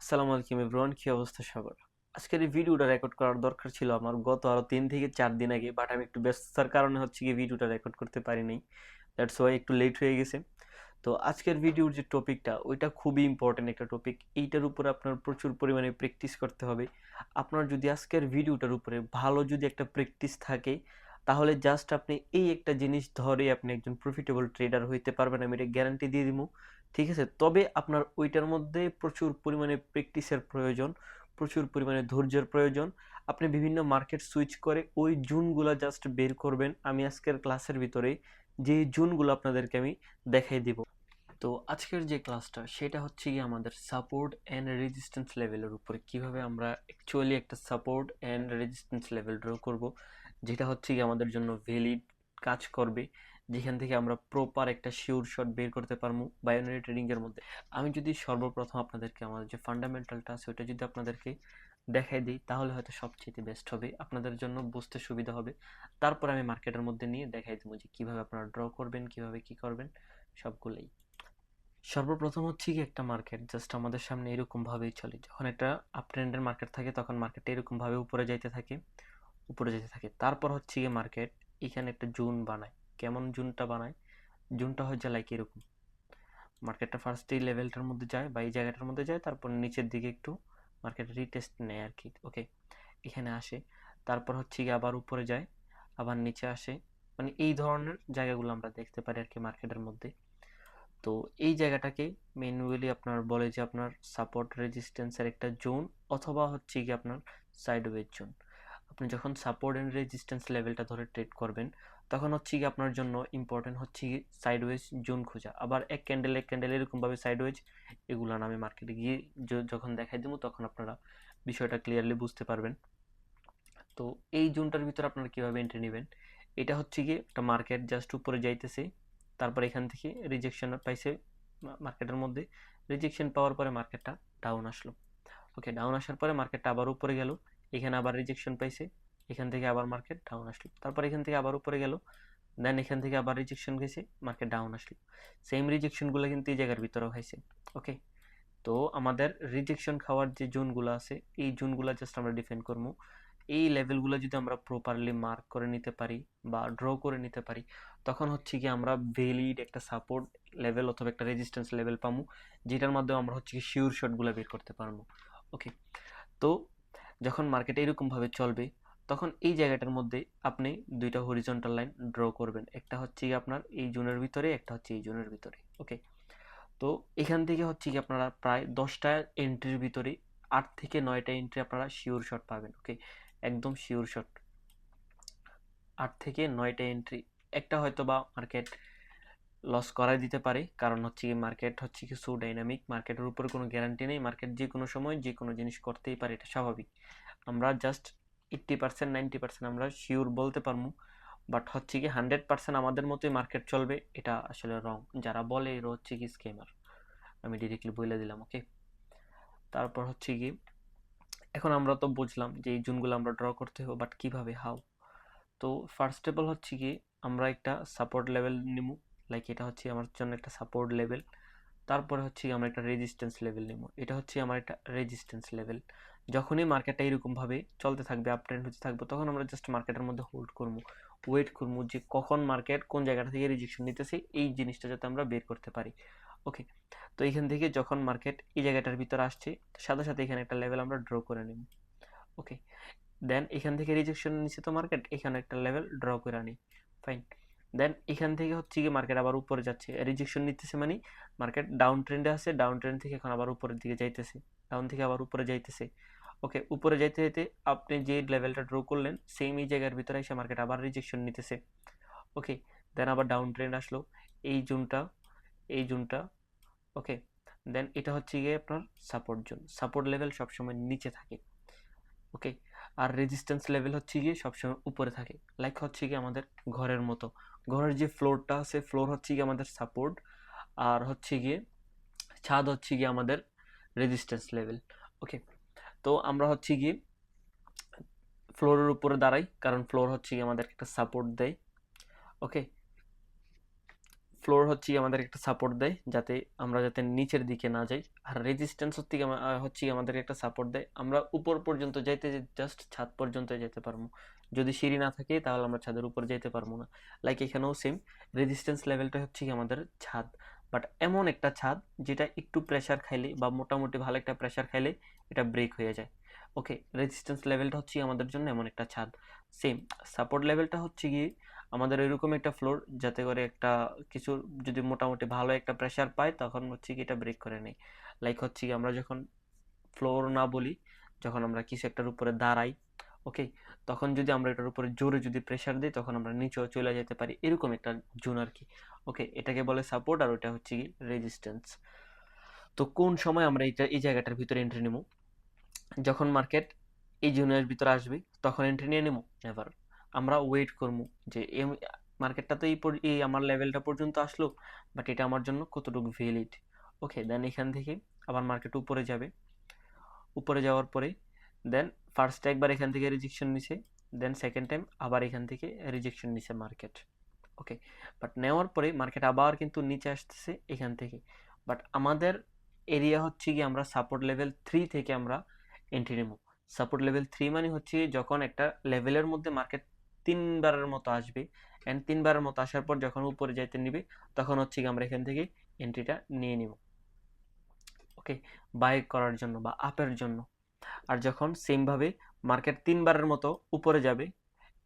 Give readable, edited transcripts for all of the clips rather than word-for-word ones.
আসসালামু আলাইকুম এভরিওয়ান, কি অবস্থা সবার? আজকের এই ভিডিওটা রেকর্ড করার দরকার ছিল আমার গত আরো 3 থেকে 4 দিন আগে, বাট আমি একটু ব্যস্ততার কারণে হচ্ছে কি ভিডিওটা রেকর্ড করতে পারিনি। দ্যাটস ওয়াই একটু লেট হয়ে গেছে। তো আজকের ভিডিওর যে টপিকটা ওইটা খুবই ইম্পর্টেন্ট একটা টপিক। এইটার উপরে আপনার প্রচুর পরিমাণে প্র্যাকটিস করতে হবে। আপনার যদি আজকের ভিডিওটার উপরে ভালো যদি একটা প্র্যাকটিস থাকে, তাহলে জাস্ট আপনি এই একটা জিনিস ধরে আপনি একজন প্রফিটেবল ট্রেডার হইতে পারবেন, আমি এটা গ্যারান্টি দিয়ে দিব। ঠিক আছে, তবে আপনার ওইটার মধ্যে প্রচুর পরিমাণে প্র্যাকটিসের প্রয়োজন, প্রচুর পরিমাণে ধৈর্যের প্রয়োজন। আপনি বিভিন্ন মার্কেট সুইচ করে ওই জোনগুলো জাস্ট বের করবেন। আমি আজকের ক্লাসের ভিতরে যে জোনগুলো আপনাদেরকে আমি দেখাই দিব। তো আজকের যে ক্লাসটা সেটা হচ্ছে গিয়ে আমাদের সাপোর্ট অ্যান্ড রেজিস্ট্যান্স লেভেলের উপরে, কিভাবে আমরা অ্যাকচুয়ালি একটা support and resistance level draw করব, যেটা হচ্ছে গিয়ে আমাদের জন্য ভ্যালিড কাজ করবে, যেখান থেকে আমরা প্রপার একটা শিওর শট বের করতে পারবো বাইনারি ট্রেডিং এর মধ্যে। আমি যদি সর্বপ্রথম আপনাদেরকে আমাদের যে ফান্ডামেন্টালটা আছে ওটা যদি আপনাদেরকে দেখাই দিই, তাহলে হয়তো সবচেয়ে বেস্ট হবে, আপনাদের জন্য বুঝতে সুবিধা হবে। তারপর আমি মার্কেটের মধ্যে নিয়ে দেখাই দেবো যে কিভাবে আপনারা ড্র করবেন, কিভাবে কি করবেন, সবগুলোই। সর্বপ্রথম হচ্ছে কি, একটা মার্কেট জাস্ট আমাদের সামনে এরকম ভাবেই চলে। যখন একটা আপ ট্রেন্ডের মার্কেট থাকে তখন মার্কেটটা এরকম ভাবে উপরে যাইতে থাকে, উপরে যেতে থাকে। তারপর হচ্ছে গিয়ে মার্কেট এখানে একটা জোন বানায়। কেমন জোনটা বানায়? জোনটা হচ্ছে লাইক এরকম, মার্কেটটা ফার্স্ট এই লেভেলটার মধ্যে যায় বা এই জায়গাটার মধ্যে যায়, তারপর নিচের দিকে একটু মার্কেট রিটেস্ট নেয় আর কি। ওকে, এখানে আসে, তারপর হচ্ছে গিয়ে আবার উপরে যায়, আবার নিচে আসে। মানে এই ধরনের জায়গাগুলো আমরা দেখতে পারি আর কি মার্কেটের মধ্যে। তো এই জায়গাটাকে ম্যানুয়ালি আপনার বলে যে আপনার সাপোর্ট রেজিস্ট্যান্সের একটা জোন, অথবা হচ্ছে কি আপনার সাইডওয়েজ জোন। আপনি যখন সাপোর্ট এন্ড রেজিস্ট্যান্স লেভেলটা ধরে ট্রেড করবেন, তখন হচ্ছে কি আপনার জন্য ইম্পর্টেন্ট হচ্ছে কি সাইডওয়েজ জোন খোঁজা। আবার এক ক্যান্ডেল এরকম ভাবে সাইডওয়েজ, এগুলো আমি মার্কেটে গিয়ে যখন দেখাই দেবো তখন আপনারা বিষয়টা ক্লিয়ারলি বুঝতে পারবেন। তো এই জোনটার ভিতরে আপনারা কিভাবে এন্ট্রি নেবেন? এটা হচ্ছে গিয়ে একটা মার্কেট জাস্ট উপরে যাইতেছে, তারপর এখান থেকে রিজেকশন পাইছে মার্কেটের মধ্যে। রিজেকশন পাওয়ার পরে মার্কেটটা ডাউন আসলো। ওকে, ডাউন আসার পরে মার্কেটটা আবার উপরে গেল, এখানে আবার রিজেকশন পাইছে, এখান থেকে আবার মার্কেট ডাউন আসলো, তারপর এখান থেকে আবার উপরে গেল, দেন এখান থেকে আবার রিজেকশন গেছে, মার্কেট ডাউন আসলো। সেম রিজেকশনগুলো কিন্তু এই জায়গার ভিতরেও হয়েছে। ওকে, তো আমাদের রিজেকশন খাওয়ার যে জোনগুলো আছে, এই জোনগুলো জাস্ট আমরা ডিফেন্ড করবো। এই লেভেলগুলো যদি আমরা প্রপারলি মার্ক করে নিতে পারি বা ড্র করে নিতে পারি, তখন হচ্ছে কি আমরা ভ্যালিড একটা সাপোর্ট লেভেল অথবা একটা রেজিস্ট্যান্স লেভেল পাবো, যেটার মাধ্যমে আমরা হচ্ছে কি শিওর শটগুলো বের করতে পারবো। ওকে, তো যখন মার্কেট এরকম ভাবে চলবে, তখন এই জায়গাটার মধ্যে আপনি দুইটা হরিজন্টাল লাইন ড্র করবেন, একটা হচ্ছে কি আপনার এই জোনের ভিতরে, একটা হচ্ছে এই জোনের ভিতরে। ওকে, তো এখান থেকে হচ্ছে কি আপনারা প্রায় 10টা এন্ট্রির ভিতরে 8 থেকে 9টা এন্ট্রি আপনারা শিওর শট পাবেন। ওকে, একদম শিওর শট 8 থেকে 9টা এন্ট্রি। একটা হয়তো বা মার্কেট লস করাই দিতে পারে, কারণ হচ্ছে কি মার্কেট হচ্ছে কিছু ডাইনামিক, মার্কেটের উপরে কোনো গ্যারান্টি নেই, মার্কেট যে কোনো সময় যে কোনো জিনিস করতেই পারে, এটা স্বাভাবিক। আমরা জাস্ট 80% 90% আমরা শিওর বলতে পারবো, বাট হচ্ছে কি 100% আমাদের মতোই মার্কেট চলবে, এটা আসলে রং। যারা বলে এরা হচ্ছে কি স্কেমার, আমি ডিরেক্টলি বলে দিলাম। ওকে, তারপর হচ্ছে কি, এখন আমরা তো বুঝলাম যে এই জোনগুলো আমরা ড্র করতে হবে, বাট কিভাবে, হাউ? তো ফার্স্ট অফ অল হচ্ছে কি আমরা একটা সাপোর্ট লেভেল নিব, লাইক এটা হচ্ছে আমার জন্য একটা সাপোর্ট লেভেল। তারপরে হচ্ছে আমরা একটা রেজিস্ট্যান্স লেভেল নিব, এটা হচ্ছে আমার একটা রেজিস্ট্যান্স লেভেল। যখনই মার্কেটটা এরকম ভাবে চলতে থাকবে, আপ ট্রেন্ড হতে থাকবে, তখন আমরা জাস্ট মার্কেটের মধ্যে হোল্ড করবো, ওয়েট করবো যে কখন মার্কেট কোন জায়গাটা থেকে রিজেকশন নিতেছে, এই জিনিসটা যাতে আমরা বের করতে পারি। ওকে, তো এখান থেকে যখন মার্কেট এই জায়গাটার ভিতরে আসছে, সাথে সাথে এখানে একটা লেভেল আমরা ড্র করে নিব। ওকে, দেন এখান থেকে রিজেকশন নিচ্ছে তো মার্কেট, এখানে একটা লেভেল ড্র করে আনি। ফাইন, দেন এখান থেকে হচ্ছে কি মার্কেট আবার উপরে যাচ্ছে, রিজেকশন নিতেছে মানে মার্কেট ডাউন ট্রেন্ডে আছে, ডাউন ট্রেন্ড থেকে এখন আবার উপরের দিকে যাইতেছে, ডাউন থেকে আবার উপরে যাইতেছে। ওকে, উপরে যাইতে যাইতে আপনি যে লেভেলটা ড্র করলেন সেম এই জায়গার ভিতরে এসে মার্কেট আবার রিজেকশন নিতেছে। ওকে, দেন আবার ডাউন ট্রেন্ড আসলো, এই জোনটা, এই জোনটা। ওকে, দেন এটা হচ্ছে গিয়ে আপনার সাপোর্ট জোন, সাপোর্ট লেভেল সবসময় নিচে থাকে। ওকে, আর রেজিস্ট্যান্স লেভেল হচ্ছে গিয়ে সবসময় উপরে থাকে, লাইক হচ্ছে গিয়ে আমাদের ঘরের মতো। ঘরের যে ফ্লোরটা আছে, ফ্লোর হচ্ছে গিয়ে আমাদের সাপোর্ট, আর হচ্ছে গিয়ে ছাদ হচ্ছে গিয়ে আমাদের রেজিস্ট্যান্স লেভেল। ওকে, তো আমরা হচ্ছে গিয়ে ফ্লোরের উপরে দাঁড়াই, কারণ ফ্লোর হচ্ছে গিয়ে আমাদের একটা সাপোর্ট দেয়। ওকে, ফ্লোর হচ্ছে আমাদের একটা সাপোর্ট দেয় যাতে নিচের দিকে না যাই, আর রেজিস্ট্যান্স হচ্ছে আমাদের একটা সাপোর্ট দেয় আমরা উপর পর্যন্ত যাইতে, জাস্ট ছাদ পর্যন্ত যেতে পারবো। যদি সিঁড়ি না থাকে তাহলে আমরা ছাদের উপর যেতে পারবো না। লাইক এখানেও সেম, রেজিস্ট্যান্স লেভেলটা হচ্ছে আমাদের ছাদ, বাট এমন একটা ছাদ যেটা একটু প্রেসার খাইলে বা মোটামুটি ভালো একটা প্রেসার খাইলে এটা ব্রেক হয়ে যায়। ওকে, রেজিস্ট্যান্স লেভেলটা হচ্ছে আমাদের জন্য এমন একটা ছাদ। সেম, সাপোর্ট লেভেলটা হচ্ছে গিয়ে আমাদের এরকম একটা ফ্লোর যাতে করে একটা কিছু যদি মোটামুটি ভালো একটা প্রেসার পায় তখন হচ্ছে কি এটা ব্রেক করে নেই। লাইক হচ্ছে কি আমরা যখন ফ্লোর না বলি, যখন আমরা কিছু একটার উপরে দাঁড়াই, ওকে, তখন যদি আমরা এটার উপরে জোরে যদি প্রেসার দিই তখন আমরা নিচেও চলে যেতে পারি, এরকম একটা জোন আর কি। ওকে, এটাকে বলে সাপোর্ট আর ওটা হচ্ছে কি রেজিস্ট্যান্স। তো কোন সময় আমরা এই জায়গাটার ভিতরে এন্ট্রি নেব? যখন মার্কেট এই জোনের ভিতরে আসবে তখন এন্ট্রি নিয়ে নেব? নেভার। আমরা ওয়েট করবো যে মার্কেটটা তো এই আমার লেভেলটা পর্যন্ত আসলো, বাট এটা আমার জন্য কতটুকু ভ্যালিড। ওকে, দেন এখান থেকে আবার মার্কেট উপরে যাবে, উপরে যাওয়ার পরে দেন ফার্স্ট একবার এখান থেকে রিজেকশন নিছে, দেন সেকেন্ড টাইম আবার এখান থেকে রিজেকশন নিছে মার্কেট। ওকে, বাট নেওয়ার পরে মার্কেট আবার কিন্তু নিচে আসতেছে এখান থেকে, বাট আমাদের এরিয়া হচ্ছে কি আমরা সাপোর্ট লেভেল 3 থেকে আমরা এন্ট্রি নেব। সাপোর্ট লেভেল 3 মানে হচ্ছে যখন একটা লেভেলের মধ্যে মার্কেট 3বারের মতো আসবে, অ্যান্ড 3বারের মতো আসার পর যখন উপরে যাইতে নিবে তখন হচ্ছে কি আমরা এখান থেকে এন্ট্রিটা নিয়ে নিব, ওকে, বাই করার জন্য বা আপের জন্য। আর যখন সেমভাবে মার্কেট 3বারের মতো উপরে যাবে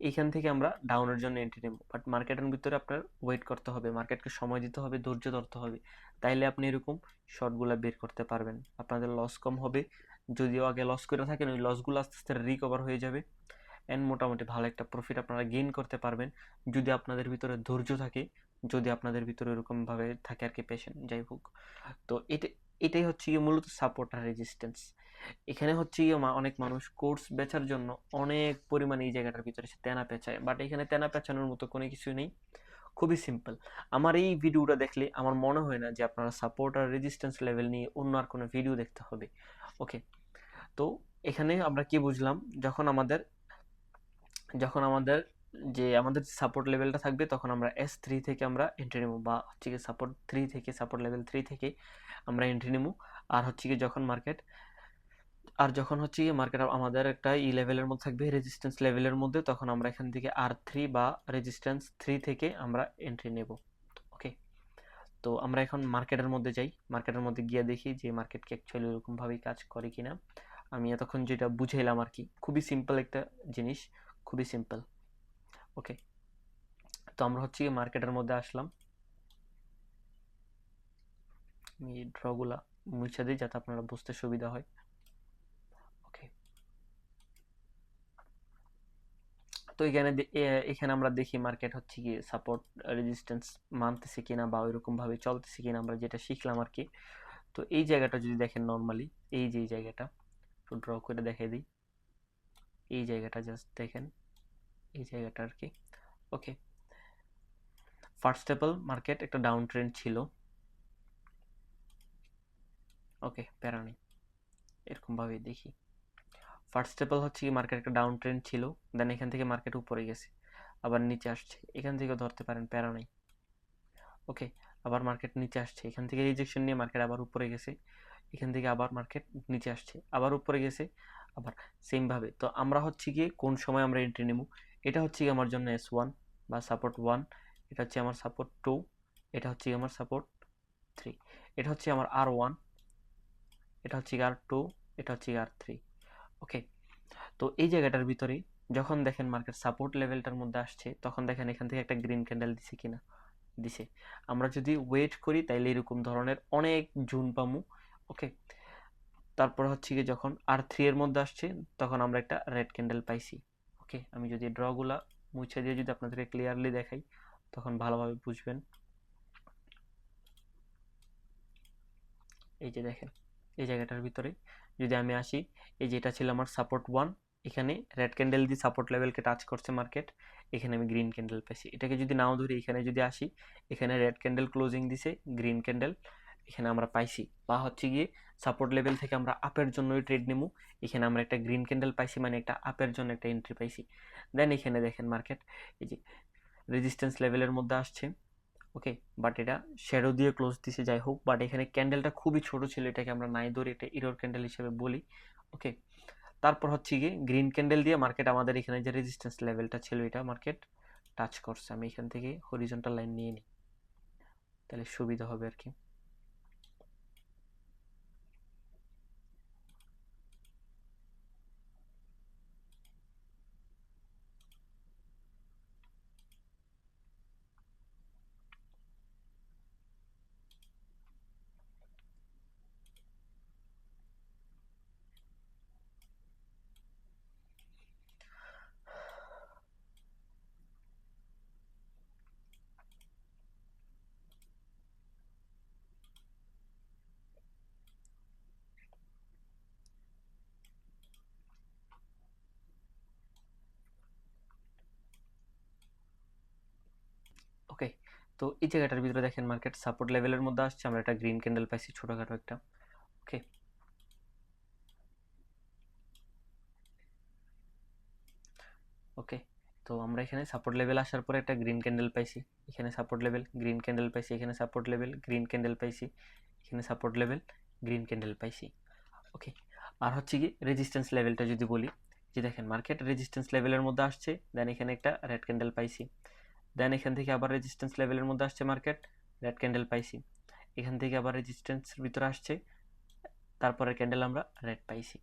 এইখান থেকে আমরা ডাউনের জন্য এন্ট্রি নেব, বাট মার্কেটের ভিতরে আপনার ওয়েট করতে হবে, মার্কেটকে সময় দিতে হবে, ধৈর্য ধরতে হবে, তাইলে আপনি এরকম শর্টগুলো বের করতে পারবেন, আপনাদের লস কম হবে। যদিও আগে লস করে থাকেন ওই লসগুলো আস্তে আস্তে রিকভার হয়ে যাবে, অ্যান্ড মোটামুটি ভালো একটা প্রফিট আপনারা গেইন করতে পারবেন যদি আপনাদের ভিতরে ধৈর্য থাকে, যদি আপনাদের ভিতরে এরকমভাবে থাকে আর কি, পেশেন্ট, যাই হোক। তো এটাই হচ্ছে গিয়ে মূলত সাপোর্ট আর রেজিস্ট্যান্স। এখানে হচ্ছে গিয়ে অনেক মানুষ কোর্স বেচার জন্য অনেক পরিমাণে এই জায়গাটার ভিতরে সে তেনা পেঁচায়, বাট এখানে তেনা পেঁচানোর মতো কোনো কিছু নেই, খুবই সিম্পল। আমার এই ভিডিওটা দেখলে আমার মনে হয় না যে আপনারা সাপোর্ট আর রেজিস্ট্যান্স লেভেল নিয়ে অন্য আর কোনো ভিডিও দেখতে হবে। ওকে, তো এখানে আমরা কি বুঝলাম, যখন আমাদের আমাদের সাপোর্ট লেভেলটা থাকবে তখন আমরা S3 থেকে আমরা এন্ট্রি নেব, বা হচ্ছে কি সাপোর্ট লেভেল 3 থেকে আমরা এন্ট্রি নেব। আর হচ্ছে কি যখন হচ্ছে কি মার্কেট আমাদের একটা লেভেলের মধ্যে থাকবে, রেজিস্ট্যান্স লেভেলের মধ্যে, তখন আমরা এখান থেকে R3 বা রেজিস্ট্যান্স 3 থেকে আমরা এন্ট্রি নেব। ওকে, তো আমরা এখন মার্কেটের মধ্যে যাই, মার্কেটের মধ্যে গিয়ে দেখি যে মার্কেট কি অ্যাকচুয়ালি এরকমভাবেই কাজ করে কিনা। আমি এতক্ষণ যেটা বুঝাইলাম আর কি, খুবই সিম্পল একটা জিনিস, খুবই সিম্পল। ওকে, তো আমরা হচ্ছে কি মার্কেটের মধ্যে আসলাম, আমি ড্রগুলা মুছে দিই যাতে আপনারা বুঝতে সুবিধা হয়। ওকে, তো এখানে আমরা দেখি মার্কেট হচ্ছে কি সাপোর্ট রেজিস্ট্যান্স মানতেছে কিনা বা ওইরকম ভাবে চলতেছে কিনা, আমরা যেটা শিখলাম আর কি। তো এই জায়গাটা যদি দেখেন নর্মালি, এই জায়গাটা একটু ড্র করে দেখাই দিই, এই জায়গাটা জাস্ট দেখেন, এই জায়গাটা আর কি। ওকে, ফার্স্ট অফ অল মার্কেট একটা ডাউন ট্রেন্ড ছিল, ওকে, প্যারা নেই, এরকম ভাবে দেখি। ফার্স্ট অফ অল হচ্ছে কি মার্কেট একটা ডাউন ট্রেন্ড ছিল, দেন এখান থেকে মার্কেট উপরে গেছে, আবার নিচে আসছে, এখান থেকে ধরতে পারেন, প্যারা নেই। ওকে, আবার মার্কেট নিচে আসছে, এখান থেকে রিজেকশন নিয়ে মার্কেট আবার উপরে গেছে, এখান থেকে আবার মার্কেট নিচে আসছে, আবার উপরে গেছে, আবার সেম ভাবে। তো আমরা হচ্ছে গিয়ে কোন সময় আমরা এন্ট্রি নেব? এটা হচ্ছে গিয়ে আমার জন্য S1 বা সাপোর্ট 1, এটা হচ্ছে আমার সাপোর্ট 2, এটা হচ্ছে আমার সাপোর্ট 3, এটা হচ্ছে আমার R1, এটা হচ্ছে R2, এটা হচ্ছে R3। ওকে, তো এই জায়গাটার ভিতরে যখন দেখেন মার্কেট সাপোর্ট লেভেলটার মধ্যে আসছে তখন দেখেন এখান থেকে একটা গ্রিন ক্যান্ডেল দিছে কিনা, দিছে। আমরা যদি ওয়েট করি তাইলে এরকম ধরনের অনেক জুন পামু। ওকে, তারপর হচ্ছে কি যখন R3 এর মধ্যে আসছে তখন আমরা একটা রেড ক্যান্ডেল পাইছি। ওকে, আমি যদি ড্রগুলা মুছে দিয়ে যদি আপনাদেরকে ক্লিয়ারলি দেখাই তখন ভালোভাবে বুঝবেন। এই যে দেখেন, এই জায়গাটার ভিতরে যদি আমি আসি, এই যে এটা ছিল আমার সাপোর্ট 1, এখানে রেড ক্যান্ডেল দিয়ে সাপোর্ট লেভেলকে টাচ করছে মার্কেট, এখানে আমি গ্রিন ক্যান্ডেল পেয়েছি। এটাকে যদি নাও ধরি, এখানে যদি আসি, এখানে রেড ক্যান্ডেল ক্লোজিং দিছে, গ্রিন ক্যান্ডেল এখানে আমরা পাইছি, বা হচ্ছে গিয়ে সাপোর্ট লেভেল থেকে আমরা আপের জন্যই ট্রেড নেবো, এখানে আমরা একটা গ্রিন ক্যান্ডেল পাইছি, মানে একটা আপের জন্য একটা এন্ট্রি পাইছি। দেন এখানে দেখেন মার্কেট এই যে রেজিস্ট্যান্স লেভেলের মধ্যে আসছে, ওকে, বাট এটা শ্যাডো দিয়ে ক্লোজ দিছে, যাই হোক, বাট এখানে ক্যান্ডেলটা খুবই ছোট ছিল, এটাকে আমরা নাই ধরি, এটা ইরর ক্যান্ডেল হিসেবে বলি। ওকে, তারপর হচ্ছে গিয়ে গ্রিন ক্যান্ডেল দিয়ে মার্কেট আমাদের এখানে যে রেজিস্ট্যান্স লেভেলটা ছিল এটা মার্কেট টাচ করছে। আমি এখান থেকে হরিজন্টাল লাইন নিয়ে নিই, তাহলে সুবিধা হবে আর কি। ওকে, তো এই জায়গাটার ভিতরে দেখেন মার্কেট সাপোর্ট লেভেলের মধ্যে আসছে, আমরা একটা গ্রিন ক্যান্ডেল পাইছি ছোটখাটো একটা। ওকে, ওকে, তো আমরা এখানে সাপোর্ট লেভেল আসার পরে একটা গ্রিন ক্যান্ডেল পাইছি, এখানে সাপোর্ট লেভেল, গ্রিন ক্যান্ডেল পাইছি, এখানে সাপোর্ট লেভেল, গ্রিন ক্যান্ডেল পাইছি, এখানে সাপোর্ট লেভেল, গ্রিন ক্যান্ডেল পাইছি। ওকে, আর হচ্ছে কি রেজিস্ট্যান্স লেভেলটা যদি বলি, যে দেখেন মার্কেট রেজিস্ট্যান্স লেভেলের মধ্যে আসছে, দেন এখানে একটা রেড ক্যান্ডেল পাইছি, দেন এখান থেকে আবার রেজিস্ট্যান্স লেভেলের মধ্যে আসছে মার্কেট, রেড ক্যান্ডেল পাইছি, এখান থেকে আবার রেজিস্ট্যান্সের ভিতরে আসছে, তারপরে ক্যান্ডেল আমরা রেড পাইছি।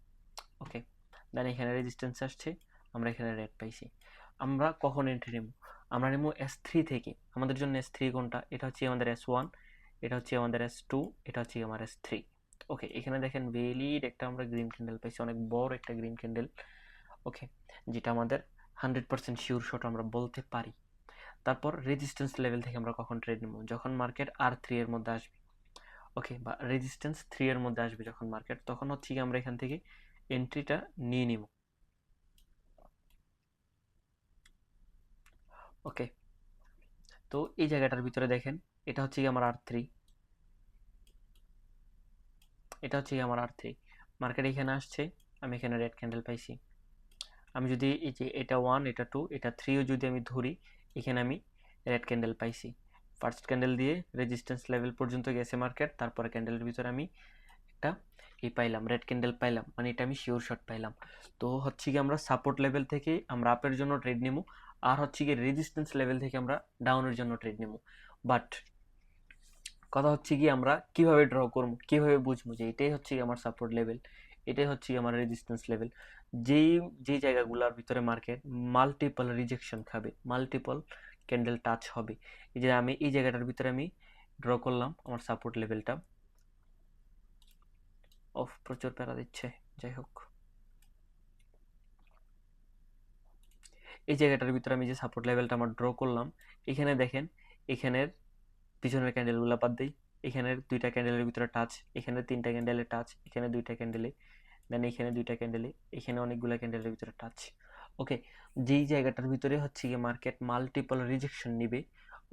ওকে, দেন এখানে রেজিস্ট্যান্স আসছে, আমরা এখানে রেড পাইছি। আমরা কখন এন্ট্রি নেব? আমরা নেব S3 থেকে। আমাদের জন্য S3 কোনটা? এটা হচ্ছে আমাদের S1, এটা হচ্ছে আমাদের S2, এটা হচ্ছে আমার S3। ওকে, এখানে দেখেন ভ্যালিড একটা আমরা গ্রিন ক্যান্ডেল পাইছি, অনেক বড় একটা গ্রিন ক্যান্ডেল। ওকে, যেটা আমাদের 100% শিওর শট আমরা বলতে পারি। তারপর রেজিস্ট্যান্স লেভেল থেকে আমরা কখন ট্রেড নেব? যখন মার্কেট R3 এর মধ্যে আসবে। ওকে, বা রেজিস্ট্যান্স 3 এর মধ্যে আসবে যখন মার্কেট, তখন হচ্ছে কি আমরা এখান থেকে এন্ট্রিটা নিয়ে নিব। ওকে, তো এই জায়গাটার ভিতরে দেখেন এটা হচ্ছে কি আমার R3, এটা হচ্ছে কি আমার R3, মার্কেট এখানে আসছে, আমি এখানে রেড ক্যান্ডেল পাইছি। আমি যদি এই যে এটা 1, এটা 2, এটা 3ও যদি আমি ধরি, এখানে আমি রেড ক্যান্ডেল পাইছি। ফার্স্ট ক্যান্ডেল দিয়ে রেজিস্ট্যান্স লেভেল পর্যন্ত গেছে মার্কেট, তারপরে ক্যান্ডেলের ভিতরে আমি একটা এই পাইলাম, রেড ক্যান্ডেল পাইলাম, মানে এটা আমি শিওর শট পাইলাম। তো হচ্ছে কি আমরা সাপোর্ট লেভেল থেকে আমরা আপের জন্য ট্রেড নেব, আর হচ্ছে কি রেজিস্ট্যান্স লেভেল থেকে আমরা ডাউনের জন্য ট্রেড নেব। বাট কথা হচ্ছে কি আমরা কিভাবে ড্র করবো, কিভাবে বুঝবো যে এটাই হচ্ছে আমার সাপোর্ট লেভেল, এটাই হচ্ছে আমার রেজিস্ট্যান্স লেভেল? যেই যেই জায়গাগুলোর ভিতরে মার্কেট মাল্টিপল রিজেকশন খাবে, মাল্টিপল ক্যান্ডেল টাচ হবে, এই যে আমি এই জায়গাটার ভিতরে আমি ড্র করলাম আমার সাপোর্ট লেভেলটা। অফ, প্রচুর প্যারা দিচ্ছে, যাই হোক, এই জায়গাটার ভিতরে আমি যে সাপোর্ট লেভেলটা আমার ড্র করলাম, এখানে দেখেন এখানের পিছনের ক্যান্ডেলগুলো বাদ দেই, এখানের দুইটা ক্যান্ডেলের ভিতরে টাচ, এখানে তিনটা ক্যান্ডেলে টাচ, এখানে দুইটা ক্যান্ডেলে, দেন এখানে দুইটা ক্যান্ডেলে, এখানে অনেকগুলো ক্যান্ডেলের ভিতরে টাচ। ওকে, যেই জায়গাটার ভিতরে হচ্ছে গিয়ে মার্কেট মাল্টিপল রিজেকশন নিবে,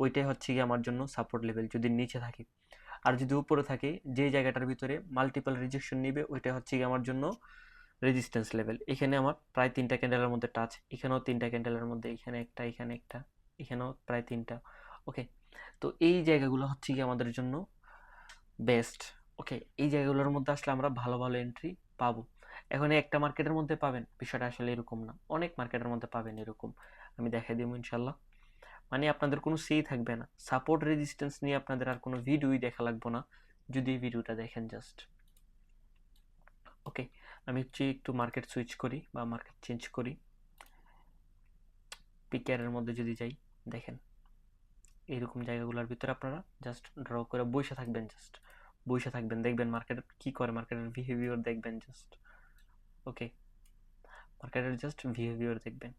ওইটাই হচ্ছে গিয়ে আমার জন্য সাপোর্ট লেভেল যদি নিচে থাকে। আর যদি উপরে থাকে, যেই জায়গাটার ভিতরে মাল্টিপল রিজেকশন নিবে, ওইটা হচ্ছে গিয়ে আমার জন্য রেজিস্ট্যান্স লেভেল। এখানে আমার প্রায় তিনটা ক্যান্ডেলের মধ্যে টাচ, এখানেও তিনটা ক্যান্ডেলের মধ্যে, এখানে একটা, এখানে একটা, এখানেও প্রায় তিনটা। ওকে, তো এই জায়গাগুলো হচ্ছে কি আমাদের জন্য বেস্ট। ওকে, এই জায়গাগুলোর মধ্যে আসলে আমরা ভালো ভালো এন্ট্রি পাবো। এখন একটা মার্কেটের মধ্যে পাবেন বিষয়টা আসলে এরকম না, অনেক মার্কেটের মধ্যে পাবেন এরকম, আমি দেখাই দিব ইনশাল্লাহ। মানে আপনাদের কোনো সেই থাকবে না, সাপোর্ট রেজিস্ট্যান্স নিয়ে আপনাদের আর কোনো ভিডিওই দেখা লাগবে না যদি এই ভিডিওটা দেখেন জাস্ট। ওকে, আমি হচ্ছে একটু মার্কেট সুইচ করি বা মার্কেট চেঞ্জ করি, পিকেআরের মধ্যে যদি যাই, দেখেন এইরকম জায়গাগুলোর ভিতরে আপনারা জাস্ট ড্র করে বসে থাকবেন, জাস্ট বসে থাকবেন, দেখবেন মার্কেট কি করে, মার্কেটের বিহেভিয়ার দেখবেন জাস্ট। ওকে, মার্কেটের জাস্ট বিহেভিয়ার দেখবেন,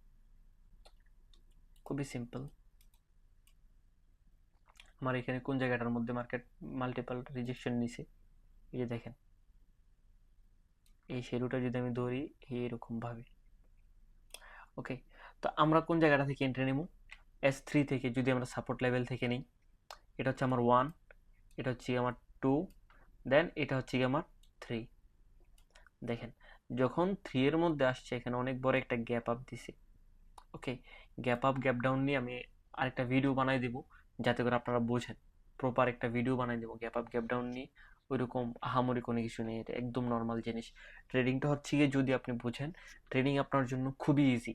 খুবই সিম্পল। আমার এখানে কোন জায়গাটার মধ্যে মার্কেট মাল্টিপল রিজেকশন নিছে, এই যে দেখেন এই শেডুটা যদি আমি ধরি এইরকম ভাবে। ওকে, তো আমরা কোন জায়গাটা থেকে এন্ট্রি নেব? S3 থেকে যদি আমরা সাপোর্ট লেভেল থেকে নিই, এটা হচ্ছে আমার 1, এটা হচ্ছে আমার 2, দেন এটা হচ্ছে আমার 3। দেখেন যখন 3 এর মধ্যে আসছে, এখানে অনেক বড় একটা গ্যাপ আপ দিছে। ওকে, গ্যাপ আপ গ্যাপ ডাউন নিয়ে আমি আরেকটা ভিডিও বানাই দিব, যাতে করে আপনারা বোঝেন। প্রপার একটা ভিডিও বানাই দেবো গ্যাপ আপ গ্যাপ ডাউন নিয়ে, ওইরকম আহামরি কোনো কিছু নেই, এটা একদম নর্মাল জিনিস। ট্রেডিংটা হচ্ছে গিয়ে যদি আপনি বুঝেন, ট্রেডিং আপনার জন্য খুবই ইজি।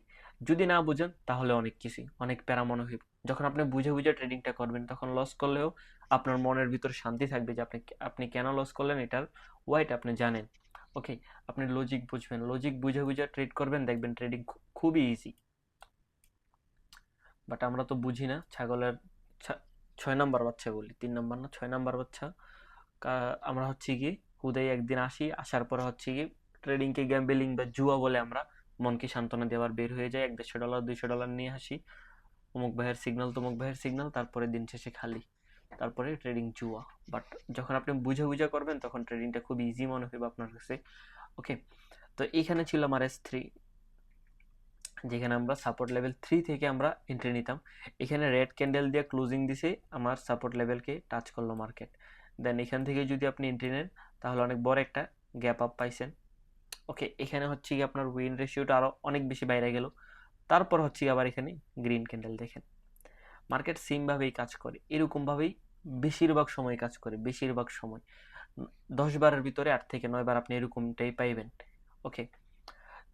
যদি না বুঝেন তাহলে অনেক কিছুই, অনেক প্যারা মনে হইব। যখন আপনি বুঝে বুঝে ট্রেডিংটা করবেন তখন লস করলেও আপনার মনের ভিতর শান্তি থাকবে যে আপনি আপনি কেন লস করলেন, এটার ওয়াইট আপনি জানেন। ওকে, আপনি লজিক বুঝবেন, লজিক বুঝে বুঝে ট্রেড করবেন, দেখবেন ট্রেডিং খুবই ইজি। বাট আমরা তো বুঝি না, ছাগলের 6 নাম্বার বাচ্চা বলি, 3 নাম্বার না, 6 নাম্বার বাচ্চা। আমরা হচ্ছে কি হুদাই একদিন আসি, আসার পরে হচ্ছে কি ট্রেডিংকে গ্যাম্বলিং বা জুয়া বলে আমরা মনকে সান্ত্বনা দেওয়ার বের হয়ে যায়, 150 ডলার 200 ডলার নিয়ে আসি, অমুক ভাইয়ের সিগন্যাল তমুক ভাইয়ের সিগন্যাল, তারপরে দিন শেষে খালি, তারপরে ট্রেডিং জুয়া। বাট যখন আপনি বুঝে বুঝে করবেন তখন ট্রেডিংটা খুব ইজি মনে হবে আপনার কাছে। ওকে, তো এইখানে ছিল আমার S3, যেখানে আমরা সাপোর্ট লেভেল 3 থেকে আমরা এন্ট্রি নিতাম। এখানে রেড ক্যান্ডেল দিয়ে ক্লোজিং দিছে, আমার সাপোর্ট লেভেলকে টাচ করলো মার্কেট। দেন এখান থেকে যদি আপনি এন্ট্রি নেন তাহলে অনেক বড় একটা গ্যাপ আপ পাইছেন। ওকে, এখানে হচ্ছে কি আপনার উইন রেশিওটা আরো অনেক বেশি বাইরে গেল। তারপর হচ্ছে আবার এখানে গ্রিন ক্যান্ডেল দেখেন। মার্কেট সেম ভাবেই কাজ করে, এরকম ভাবেই বেশিরভাগ সময় কাজ করে, বেশিরভাগ সময় 10 বারের ভিতরে 8 থেকে 9 বার আপনি এরকমটাই পাইবেন। ওকে,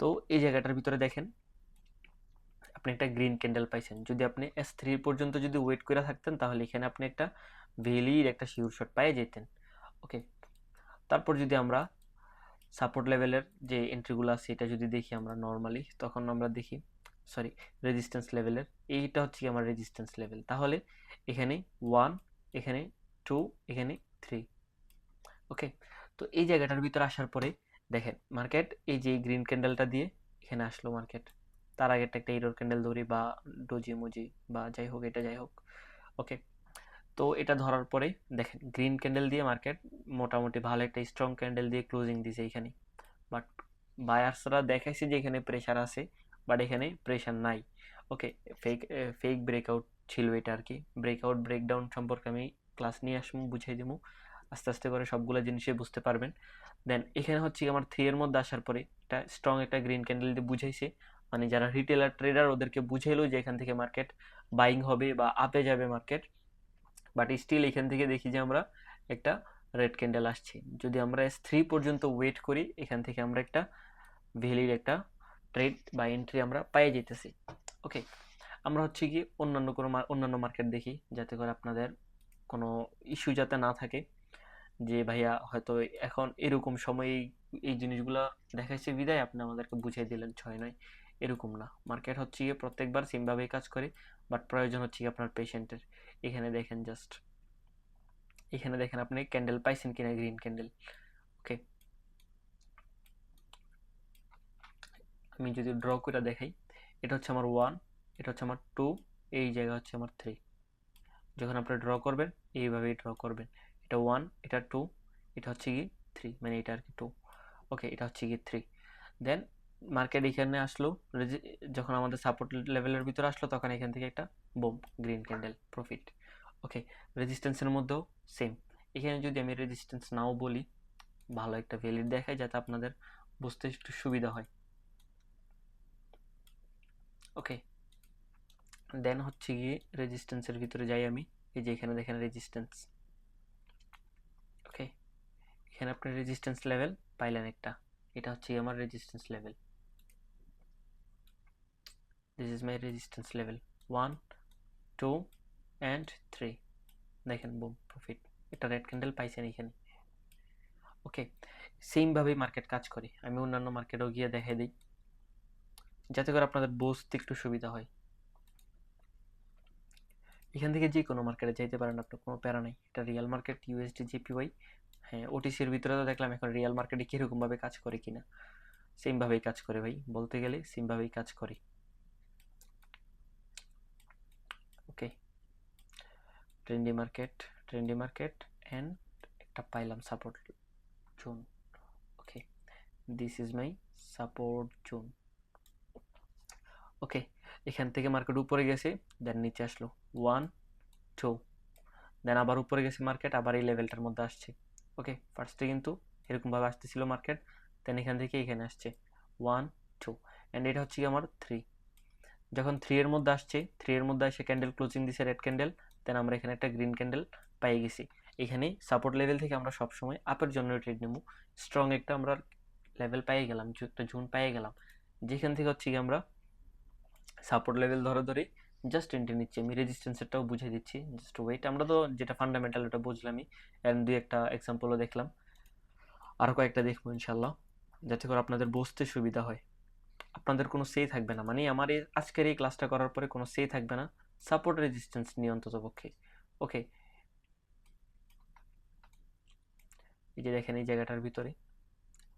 তো এই জায়গাটার ভিতরে দেখেন আপনি একটা গ্রিন ক্যান্ডেল পাইছেন। যদি আপনি S3 পর্যন্ত যদি ওয়েট করে থাকতেন তাহলে এখানে আপনি একটা ভ্যালির একটা শিওর শট পেয়ে যেতেন। ওকে, তারপর যদি আমরা সাপোর্ট লেভেলের যে এন্ট্রিগুলো আছে এটা যদি দেখি আমরা নর্মালি, তখন আমরা দেখি সরি রেজিস্ট্যান্স লেভেলের, এইটা হচ্ছে কি আমার রেজিস্ট্যান্স লেভেল। তাহলে এখানে 1, এখানে 2, এখানে 3। ওকে, তো এই জায়গাটার ভিতরে আসার পরে দেখেন মার্কেট এই যে গ্রিন ক্যান্ডেলটা দিয়ে এখানে আসলো মার্কেট। তার আগে একটা এরর ক্যান্ডেল ধরি বা ডোজি মুজি বা যাই হোক, এটা যাই হোক। ওকে, তো এটা ধরার পরে দেখেন গ্রিন ক্যান্ডেল দিয়ে মার্কেট মোটামুটি ভালো একটা স্ট্রং ক্যান্ডেল দিয়ে ক্লোজিং দিছে এখানে। বাট বায়ার্সরা দেখাইছে যে এখানে প্রেশার আছে, বাট এখানে প্রেশার নাই। ওকে, ফেক ফেক ব্রেকআউট ছিল এটা আর কি। ব্রেকআউট ব্রেকডাউন সম্পর্কে আমি ক্লাস নিয়ে আসবো, বুঝিয়ে দেবো, আস্তে আস্তে করে সবগুলো জিনিসই বুঝতে পারবেন। দেন এখানে হচ্ছে আমার 3 এর মধ্যে আসার পরে একটা স্ট্রং একটা গ্রিন ক্যান্ডেল দিয়ে বুঝাইছে, মানে যারা রিটেলার ট্রেডার ওদেরকে বুঝাইলো যে এখান থেকে মার্কেট বাইং হবে বা আপে যাবে মার্কেট। বাট স্টিল এখান থেকে দেখি যে আমরা একটা রেড ক্যান্ডেল আসছে। যদি আমরা S3 পর্যন্ত ওয়েট করি এখান থেকে আমরা একটা ভ্যালির একটা ট্রেড বা এন্ট্রি আমরা পাই যেতেছি। ওকে, আমরা হচ্ছে কি অন্যান্য মার্কেট দেখি, যাতে করে আপনাদের কোনো ইস্যু যাতে না থাকে যে ভাইয়া হয়তো এখন এরকম সময় এই জিনিসগুলো দেখাইছে বিদায় আপনি আমাদেরকে বুঝিয়ে দিলেন 6-9, এরকম না। মার্কেট হচ্ছে গিয়ে প্রত্যেকবার সেমভাবেই কাজ করে, বাট প্রয়োজন হচ্ছে কি আপনার পেশেন্টের। এখানে দেখেন জাস্ট, এখানে দেখেন আপনি ক্যান্ডেল পাইছেন কিনা, গ্রিন ক্যান্ডেল। ওকে, আমি যদি ড্র করে দেখাই, এটা হচ্ছে আমার 1, এটা হচ্ছে আমার 2, এই জায়গা হচ্ছে আমার 3। যখন আপনি ড্র করবেন এইভাবেই ড্র করবেন, এটা 1, এটা 2, এটা হচ্ছে কি 3, মানে এটা আর কি 2। ওকে, এটা হচ্ছে কি 3। দেন মার্কেট এখানে আসলো, যখন আমাদের সাপোর্ট লেভেলের ভিতরে আসলো তখন এখান থেকে একটা বুম গ্রিন ক্যান্ডেল প্রফিট। ওকে, রেজিস্ট্যান্সের মধ্যেও সেম। এখানে যদি আমি রেজিস্ট্যান্স নাও বলি, ভালো একটা ভ্যালিড দেখায় যাতে আপনাদের বুঝতে একটু সুবিধা হয়। ওকে, দেন হচ্ছে গিয়ে রেজিস্ট্যান্সের ভিতরে যাই আমি। এই যে এখানে দেখেন রেজিস্ট্যান্স। ওকে, এখানে আপনি রেজিস্ট্যান্স লেভেল পাইলেন একটা, এটা হচ্ছে আমার resistance level. This is my resistance level 1, 2 and 3। দেখেন বুম প্রফিট, একটা রেড ক্যান্ডেল পাইছেন এখানে। ওকে, সেমভাবেই মার্কেট কাজ করে। আমি অন্যান্য মার্কেটেও গিয়ে দেখাই দিই যাতে করে আপনাদের বুঝতে একটু সুবিধা হয়। এখান থেকে যে কোনো মার্কেটে যাইতে পারেন, আপনার কোনো প্যারা নেই। এটা রিয়াল মার্কেট USD JPY। হ্যাঁ, ওটিসির ভিতরে তো দেখলাম, এখন রিয়াল মার্কেটে কীরকম ভাবে কাজ করে কিনা। সেম ভাবেই কাজ করে ভাই, বলতে গেলে সেম ভাবেই কাজ করে। ওকে, ট্রেন্ডি মার্কেট অ্যান্ড একটা পাইলাম support zone. Okay, this is my support zone. Okay, এখান থেকে মার্কেট উপরে গেছে, দেন নিচে আসলো 1, 2, দেন আবার উপরে গেছে মার্কেট, আবার এই লেভেলটার মধ্যে আসছে। ওকে, ফার্স্টে কিন্তু এরকমভাবে আসতেছিল মার্কেট, দেন এখান থেকে এখানে আসছে 1, 2, অ্যান্ড এটা হচ্ছে কি আমার 3। যখন 3 এর মধ্যে আসছে, 3 এর মধ্যে এসে ক্যান্ডেল ক্লোজিং দিছে রেড ক্যান্ডেল, দেন আমরা এখানে একটা গ্রিন ক্যান্ডেল পেয়ে গেছি। এখানে সাপোর্ট লেভেল থেকে আমরা সবসময় আপের জন্য ট্রেড নেব। স্ট্রং একটা আমরা লেভেল পেয়ে গেলাম, একটা জোন পেয়ে গেলাম, যেখান থেকে হচ্ছে কি আমরা সাপোর্ট লেভেল ধরে জাস্ট এন্ট্রি নিচ্ছি। আমি রেজিস্ট্যান্সেরটাও বুঝিয়ে দিচ্ছি, জাস্ট ওয়েট। আমরা তো যেটা ফান্ডামেন্টাল ওটা বুঝলামই, এন্ড দুই একটা এক্সাম্পলও দেখলাম, আরও কয়েকটা দেখবো ইনশাল্লাহ, যাতে করে আপনাদের বুঝতে সুবিধা হয়। আপনাদের কোনো সে থাকবে না, মানে আমার আজকের এই ক্লাসটা করার পরে কোনো সে থাকবে না সাপোর্ট রেজিস্ট্যান্স নিয়ে অন্তত পক্ষে। ওকে, এই যে দেখেন এই জায়গাটার ভিতরে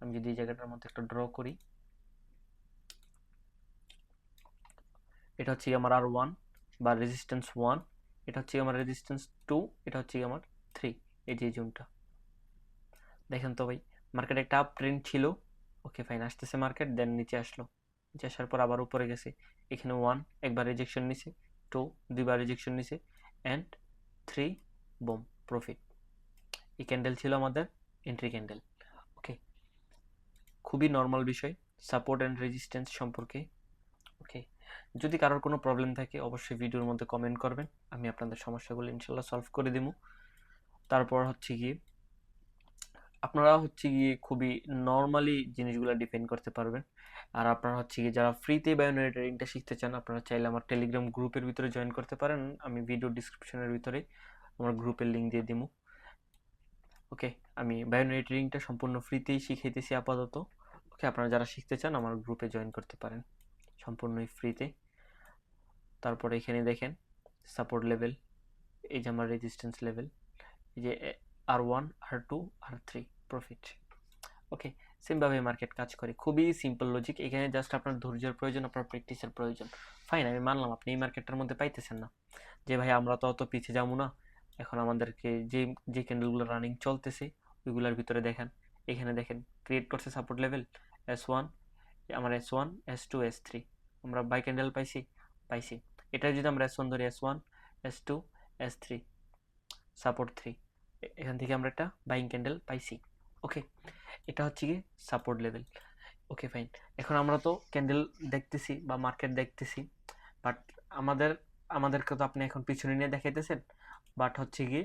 আমি যদি এই জায়গাটার মধ্যে একটা ড্র করি, এটা হচ্ছে আমার R1 বা রেজিস্ট্যান্স 1, এটা হচ্ছে আমার রেজিস্ট্যান্স 2, এটা হচ্ছে আমার 3। এই যে জোনটা দেখেন তো ভাই, মার্কেট একটা আপ ট্রেন্ড ছিল। ওকে ফাইন, আসতেছে মার্কেট, দেন নিচে আসলো, নিচে আসার পর আবার উপরে গেছে। এখানে 1 একবার রিজেকশন নিছে, 2 দুইবার রিজেকশন নিছে, অ্যান্ড 3 বুম প্রফিট। এই ক্যান্ডেল ছিল আমাদের এন্ট্রি ক্যান্ডেল। ওকে, খুবই নর্মাল বিষয় সাপোর্ট অ্যান্ড রেজিস্ট্যান্স সম্পর্কে। ওকে, যদি কারোর কোনো প্রবলেম থাকে অবশ্যই ভিডিওর মধ্যে কমেন্ট করবেন, আমি আপনাদের সমস্যাগুলো ইনশাল্লাহ সলভ করে দিব। তারপর হচ্ছে কি আপনারা হচ্ছে গিয়ে খুবই নর্মালি জিনিসগুলো ডিফেন্ড করতে পারবেন। আর আপনারা হচ্ছে গিয়ে যারা ফ্রিতে বাইনারি ট্রেডিংটা শিখতে চান, আপনারা চাইলে আমার টেলিগ্রাম গ্রুপের ভিতরে জয়েন করতে পারেন। আমি ভিডিও ডিসক্রিপশনের ভিতরে আমার গ্রুপের লিঙ্ক দিয়ে দিব। ওকে, আমি বাইনারি ট্রেডিংটা সম্পূর্ণ ফ্রিতেই শিখাইতেছি আপাতত। ওকে, আপনারা যারা শিখতে চান আমার গ্রুপে জয়েন করতে পারেন সম্পূর্ণই ফ্রিতে। তারপরে এখানে দেখেন সাপোর্ট লেভেল, এই যে আমার রেজিস্ট্যান্স লেভেল, এই যে R1 R2 R3 প্রফিট। ওকে, সেমভাবে মার্কেট কাজ করে, খুবই সিম্পল লজিক। এখানে জাস্ট আপনার ধৈর্যের প্রয়োজন, আপনার প্র্যাকটিসের প্রয়োজন। ফাইন, আমি মানলাম আপনি এই মার্কেটটার মধ্যে পাইতেছেন না, যে ভাই আমরা তো অত পিছিয়ে যাবো না। এখন আমাদেরকে যে যে ক্যান্ডেলগুলো রানিং চলতেছে ওইগুলোর ভিতরে দেখেন, এখানে দেখেন ক্রিয়েট করছে সাপোর্ট লেভেল S1, আমার S1 S2 S3, আমরা বাই ক্যান্ডেল পাইছি। এটা যদি আমরা S1 ধরি, S1 S2 S3 সাপোর্ট 3, এখান থেকে আমরা একটা বাইং ক্যান্ডেল পাইছি। ওকে, এটা হচ্ছে কি সাপোর্ট লেভেল। ওকে ফাইন, এখন আমরা তো ক্যান্ডেল দেখতেছি বা মার্কেট দেখতেছি, বাট আমাদেরকে তো আপনি এখন পিছনে নিয়ে দেখাইতেছেন, বাট হচ্ছে কি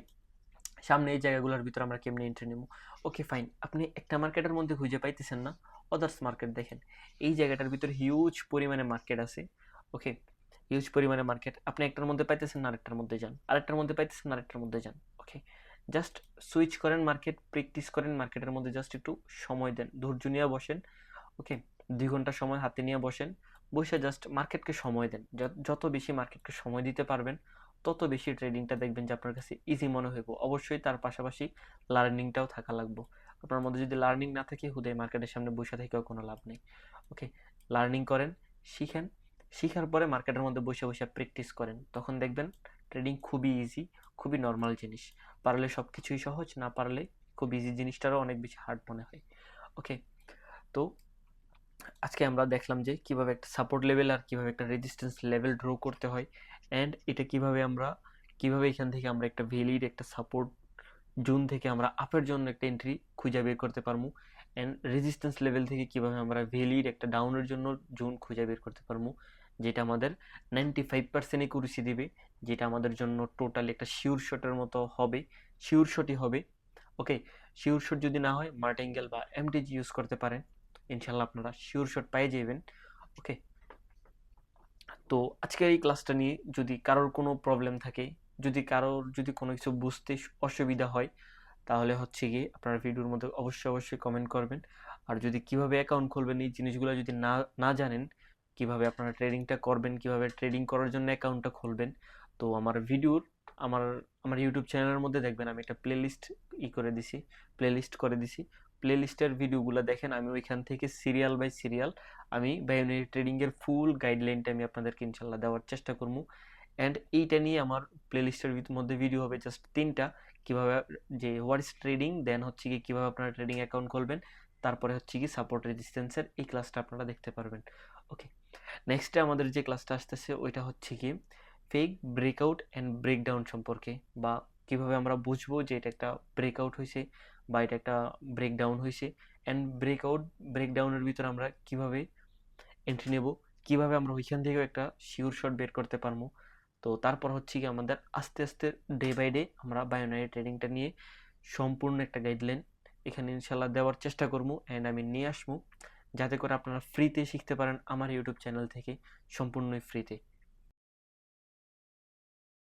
সামনে এই জায়গাগুলোর ভিতরে আমরা কেমনি এন্ট্রি নেব। ওকে ফাইন, আপনি একটা মার্কেটের মধ্যে খুঁজে পাইতেছেন না, আদার্স মার্কেট দেখেন। এই জায়গাটার ভিতরে হিউজ পরিমাণে মার্কেট আছে। ওকে, হিউজ পরিমাণে মার্কেট, আপনি একটার মধ্যে পাইতেছেন না আরেকটার মধ্যে যান, আরেকটার মধ্যে পাইতেছেন না আরেকটার মধ্যে যান। ওকে, জাস্ট সুইচ করেন মার্কেট, প্র্যাকটিস করেন মার্কেটের মধ্যে, জাস্ট একটু সময় দেন, ধৈর্য নিয়ে বসেন। ওকে, 2 ঘন্টা সময় হাতে নিয়ে বসেন, বসে জাস্ট মার্কেটকে সময় দেন। যত বেশি মার্কেটকে সময় দিতে পারবেন তত বেশি ট্রেডিংটা দেখবেন যে আপনার কাছে ইজি মনে হইব। অবশ্যই তার পাশাপাশি লার্নিংটাও থাকা লাগবে। আপনার মধ্যে যদি লার্নিং না থাকে, হুদাই মার্কেটের সামনে বসে থেকেও কোনো লাভ নেই। ওকে, লার্নিং করেন, শিখেন, শিখার পরে মার্কেটের মধ্যে বসে বসে প্র্যাকটিস করেন, তখন দেখবেন ট্রেডিং খুবই ইজি, খুবই নর্মাল জিনিস। পারলে সব কিছুই সহজ, না পারলে খুব ইজি জিনিসটারও অনেক বেশি হার্ড মনে হয়। ওকে, তো আজকে আমরা দেখলাম যে কিভাবে একটা সাপোর্ট লেভেল আর কিভাবে একটা রেজিস্ট্যান্স লেভেল ড্র করতে হয়, অ্যান্ড এটা কিভাবে এখান থেকে আমরা একটা ভ্যালিড একটা সাপোর্ট জোন থেকে আমরা আপের জন্য একটা এন্ট্রি খুঁজে বের করতে পারবো, অ্যান্ড রেজিস্ট্যান্স লেভেল থেকে কিভাবে আমরা ভ্যালিড একটা ডাউনের জন্য জোন খুঁজে বের করতে পারবো, যেটা আমাদের 95% একুরেসি দিবে, যেটা আমাদের জন্য টোটালি একটা শিওর শটের মতো হবে, শিওর শটই হবে। ওকে, শিওর শট যদি না হয় মার্টিঙ্গেল বা এমটিজি ইউজ করতে পারেন, ইনশাল্লাহ আপনারা শিওর শট পেয়ে যাবেন। ওকে, তো আজকের এই ক্লাসটা নিয়ে যদি কারোর কোনো প্রবলেম থাকে, যদি কোনো কিছু বুঝতে অসুবিধা হয়, তাহলে হচ্ছে গিয়ে আপনারা ভিডিওর মধ্যে অবশ্যই কমেন্ট করবেন। আর যদি কিভাবে অ্যাকাউন্ট খুলবেন এই জিনিসগুলো যদি না জানেন, কিভাবে আপনারা ট্রেডিংটা করবেন, কিভাবে ট্রেডিং করার জন্য অ্যাকাউন্টটা খুলবেন, তো আমার আমার ইউটিউব চ্যানেলের মধ্যে দেখবেন আমি একটা প্লেলিস্ট করে দিছি। প্লেলিস্টের ভিডিওগুলো দেখেন, আমি ওইখান থেকে সিরিয়াল বাই সিরিয়াল আমি বাইনারি ট্রেডিং এর ফুল গাইডলাইনটা আমি আপনাদেরকে ইনশাল্লাহ দেওয়ার চেষ্টা করবো। অ্যান্ড এইটা নিয়ে আমার প্লেলিস্টের মধ্যে ভিডিও হবে জাস্ট 3টা, কিভাবে যে হোয়াট ইজ ট্রেডিং, দেন হচ্ছে কি কিভাবে আপনারা ট্রেডিং অ্যাকাউন্ট খুলবেন, তারপরে হচ্ছে কি সাপোর্ট রেজিস্ট্যান্সের এই ক্লাসটা আপনারা দেখতে পারবেন। ওকে, নেক্সটে আমাদের যে ক্লাসটা আসতেছে ওইটা হচ্ছে কি ফেক ব্রেকআউট অ্যান্ড ব্রেকডাউন সম্পর্কে, বা কিভাবে আমরা বুঝবো যে এটা একটা ব্রেকআউট হয়েছে বা এটা একটা ব্রেকডাউন হয়েছে, অ্যান্ড ব্রেকডাউনের ভিতরে আমরা কিভাবে এন্ট্রি নেব, কিভাবে আমরা ওইখান থেকেও একটা শিওর শট বের করতে পারবো, তো তারপর হচ্ছে কি আমাদের আস্তে আস্তে ডে বাই ডে আমরা বাইনারি ট্রেডিংটা নিয়ে সম্পূর্ণ একটা গাইডলাইন এখানে ইনশাল্লাহ দেওয়ার চেষ্টা করবো অ্যান্ড আমি নিয়ে আসবো, যাতে করে আপনারা ফ্রিতে শিখতে পারেন আমার ইউটিউব চ্যানেল থেকে, সম্পূর্ণই ফ্রিতে।